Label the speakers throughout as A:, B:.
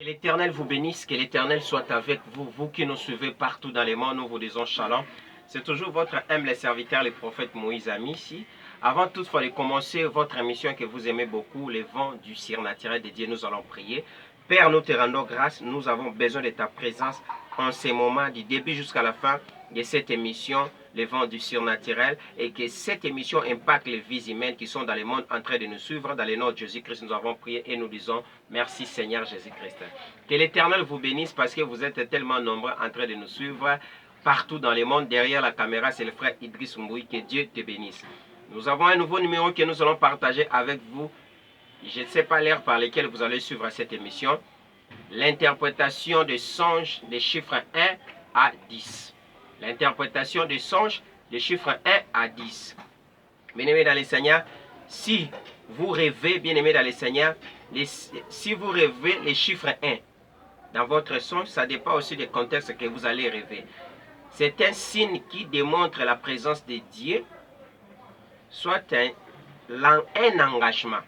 A: Que l'Éternel vous bénisse, que l'Éternel soit avec vous, vous qui nous suivez partout dans les mondes, nous vous disons shalom. C'est toujours votre humble serviteur, le prophète Moïse Ami ici. Avant toutefois de commencer votre émission que vous aimez beaucoup, les vents du surnaturel de Dieu, nous allons prier. Père, nous te rendons grâce, nous avons besoin de ta présence en ces moments, du début jusqu'à la fin de cette émission, les vents du surnaturel, et que cette émission impacte les vies humaines qui sont dans le monde en train de nous suivre. Dans le nom de Jésus-Christ, nous avons prié et nous disons merci Seigneur Jésus-Christ. Que l'Éternel vous bénisse parce que vous êtes tellement nombreux en train de nous suivre partout dans le monde. Derrière la caméra, c'est le frère Idriss Mboui. Que Dieu te bénisse. Nous avons un nouveau numéro que nous allons partager avec vous. Je ne sais pas l'heure par laquelle vous allez suivre cette émission. L'interprétation des songes des chiffres 1 à 10. L'interprétation des songes des chiffres 1 à 10. Bien-aimés dans les Seigneur, si vous rêvez, bien-aimés dans les Seigneur, si vous rêvez les chiffres 1 dans votre songe, ça dépend aussi du contexte que vous allez rêver. C'est un signe qui démontre la présence de Dieu, soit un engagement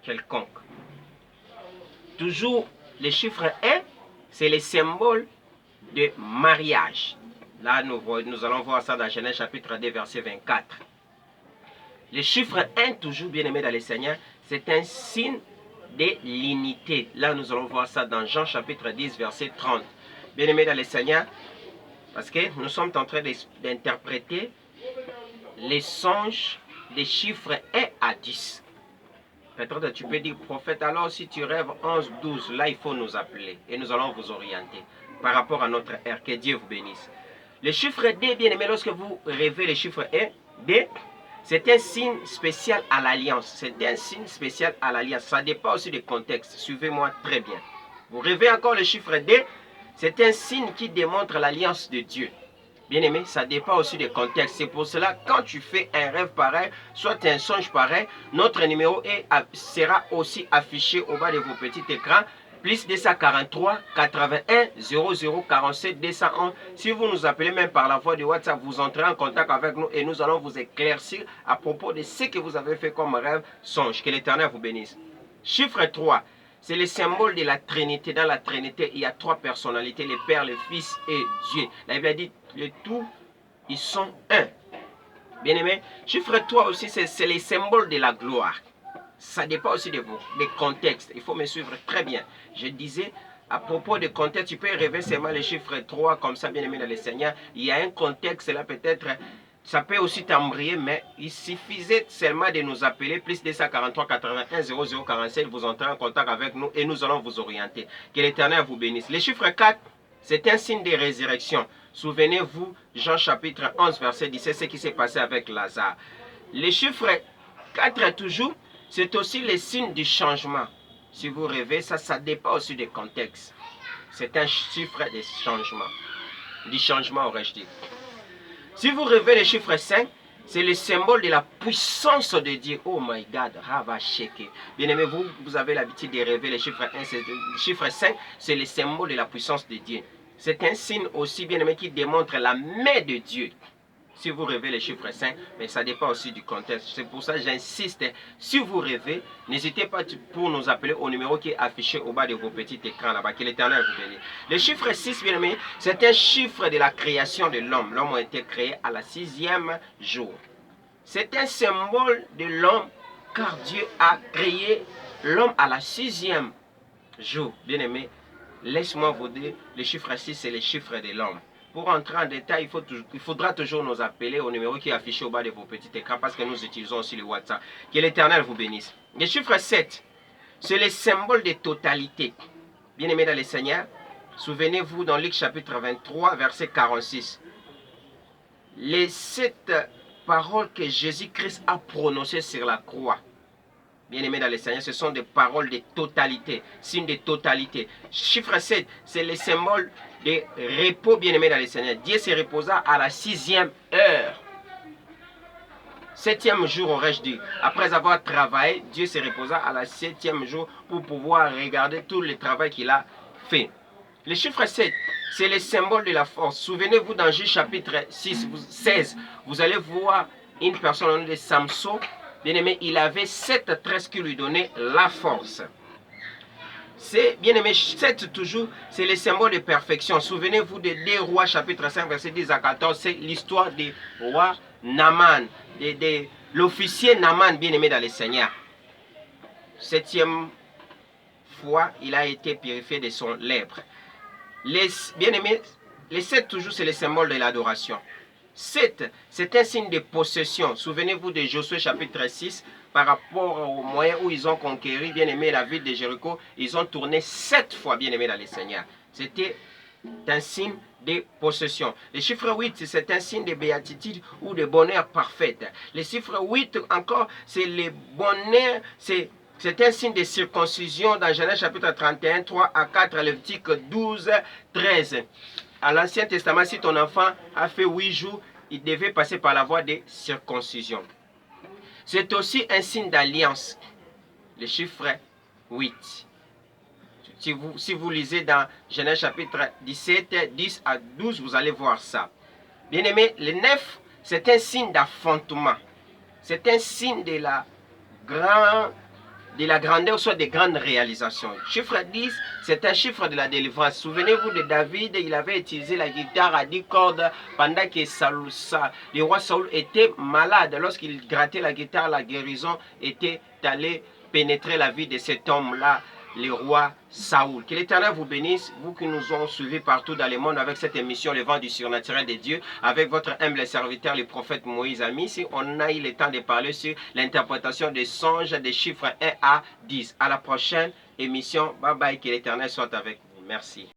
A: quelconque. Toujours, le chiffre 1, c'est le symbole de mariage. Là, nous allons voir ça dans Genèse chapitre 2, verset 24. Le chiffre 1, toujours bien aimé dans le Seigneur, c'est un signe de l'unité. Là, nous allons voir ça dans Jean chapitre 10, verset 30. Bien aimé dans le Seigneur, parce que nous sommes en train d'interpréter les songes des chiffres 1 à 10. Peut-être tu peux dire, prophète, alors si tu rêves 11, 12, là il faut nous appeler et nous allons vous orienter par rapport à notre ère. Que Dieu vous bénisse. Le chiffre D, bien aimé, lorsque vous rêvez le chiffre D, c'est un signe spécial à l'alliance. C'est un signe spécial à l'alliance. Ça dépend aussi du contexte. Suivez-moi très bien. Vous rêvez encore le chiffre D, c'est un signe qui démontre l'alliance de Dieu. Bien aimé, ça dépend aussi du contexte. C'est pour cela, quand tu fais un rêve pareil, soit un songe pareil, notre numéro sera aussi affiché au bas de vos petits écrans. Plus 243 81 00 47 211. Si vous nous appelez même par la voie de WhatsApp, vous entrez en contact avec nous et nous allons vous éclaircir à propos de ce que vous avez fait comme rêve, songe. Que l'Éternel vous bénisse. Chiffre 3. C'est le symbole de la Trinité. Dans la Trinité, il y a trois personnalités, le Père, le Fils et Dieu. La Bible dit, le tout, ils sont un. Bien aimé, chiffre 3 aussi, c'est le symbole de la gloire. Ça dépend aussi de vous, des contextes. Il faut me suivre très bien. Je disais, à propos de contexte, tu peux rêver seulement le chiffre 3, comme ça, bien aimé dans le Seigneur. Il y a un contexte là, peut-être. Ça peut aussi t'embrouiller, mais il suffisait seulement de nous appeler, plus 243 81 00 47, vous entrez en contact avec nous et nous allons vous orienter. Que l'Éternel vous bénisse. Le chiffre 4, c'est un signe de résurrection. Souvenez-vous, Jean chapitre 11, verset 17, ce qui s'est passé avec Lazare. Le chiffre 4, toujours, c'est aussi le signe du changement. Si vous rêvez, ça dépend aussi du contexte. C'est un chiffre de changement. Du changement, aurais-je dit. Si vous rêvez le chiffre 5, c'est le symbole de la puissance de Dieu. Oh my God, Rava Sheke. Bien aimé, vous avez l'habitude de rêver le chiffre 1, le chiffre 5, c'est le symbole de la puissance de Dieu. C'est un signe aussi, bien aimé, qui démontre la main de Dieu. Si vous rêvez le chiffre 5, mais ça dépend aussi du contexte. C'est pour ça que j'insiste. Si vous rêvez, n'hésitez pas pour nous appeler au numéro qui est affiché au bas de vos petits écrans là-bas. Que l'Éternel vous bénisse. Le chiffre 6, bien aimé, c'est un chiffre de la création de l'homme. L'homme a été créé à la 6e jour. C'est un symbole de l'homme car Dieu a créé l'homme à la 6e jour. Bien aimé, laisse-moi vous dire, le chiffre 6, c'est le chiffre de l'homme. Pour entrer en détail, il faudra toujours nous appeler au numéro qui est affiché au bas de vos petits écrans parce que nous utilisons aussi le WhatsApp. Que l'Éternel vous bénisse. Le chiffre 7, c'est le symbole de totalité. Bien-aimés dans le Seigneur, souvenez-vous dans Luc chapitre 23, verset 46. Les 7 paroles que Jésus-Christ a prononcées sur la croix. Bien-aimés dans le Seigneur, ce sont des paroles de totalité, signe de totalité. Chiffre 7, c'est le symbole de repos, bien-aimés dans le Seigneur. Dieu se reposa à la 6e heure. 7e jour, aurais-je dit. Après avoir travaillé, Dieu se reposa à la 7e jour pour pouvoir regarder tout le travail qu'il a fait. Le chiffre 7, c'est le symbole de la force. Souvenez-vous dans Juge chapitre 16, vous allez voir une personne au nom de Samson. Bien aimé, il avait 7 tresses qui lui donnaient la force. C'est, bien aimé, 7 toujours, c'est le symbole de perfection. Souvenez-vous de 2 Rois, chapitre 5, verset 10 à 14, c'est l'histoire du roi Naaman, de l'officier Naaman, bien aimé dans le Seigneur. 7e fois, il a été purifié de son lèpre. Bien aimé, les 7 toujours, c'est le symbole de l'adoration. 7, c'est un signe de possession. Souvenez-vous de Josué chapitre 6, par rapport au moyen où ils ont conquéri, bien aimé, la ville de Jéricho, ils ont tourné 7 fois, bien aimé, dans les Seigneurs. C'était un signe de possession. Le chiffre 8, c'est un signe de béatitude ou de bonheur parfait. Le chiffre 8, encore, c'est le bonheur, c'est un signe de circoncision dans Genèse chapitre 31, 3 à 4, Lévitique 12, 13. À l'Ancien Testament, si ton enfant a fait 8 jours, il devait passer par la voie de circoncision. C'est aussi un signe d'alliance, le chiffre 8. Si vous lisez dans Genèse chapitre 17, 10 à 12, vous allez voir ça. Bien aimé, le 9, c'est un signe d'affrontement. C'est un signe de la grandeur, soit des grandes réalisations. Chiffre 10, c'est un chiffre de la délivrance. Souvenez-vous de David, il avait utilisé la guitare à 10 cordes pendant que le roi Saül était malade. Lorsqu'il grattait la guitare, la guérison était allée pénétrer la vie de cet homme-là, le roi Saül. Que l'Éternel vous bénisse, vous qui nous ont suivis partout dans le monde avec cette émission, Le Vent du Surnaturel de Dieu, avec votre humble serviteur, le prophète Moïse Ami. Si on a eu le temps de parler sur l'interprétation des songes des chiffres 1 à 10. À la prochaine émission. Bye bye, que l'Éternel soit avec vous. Merci.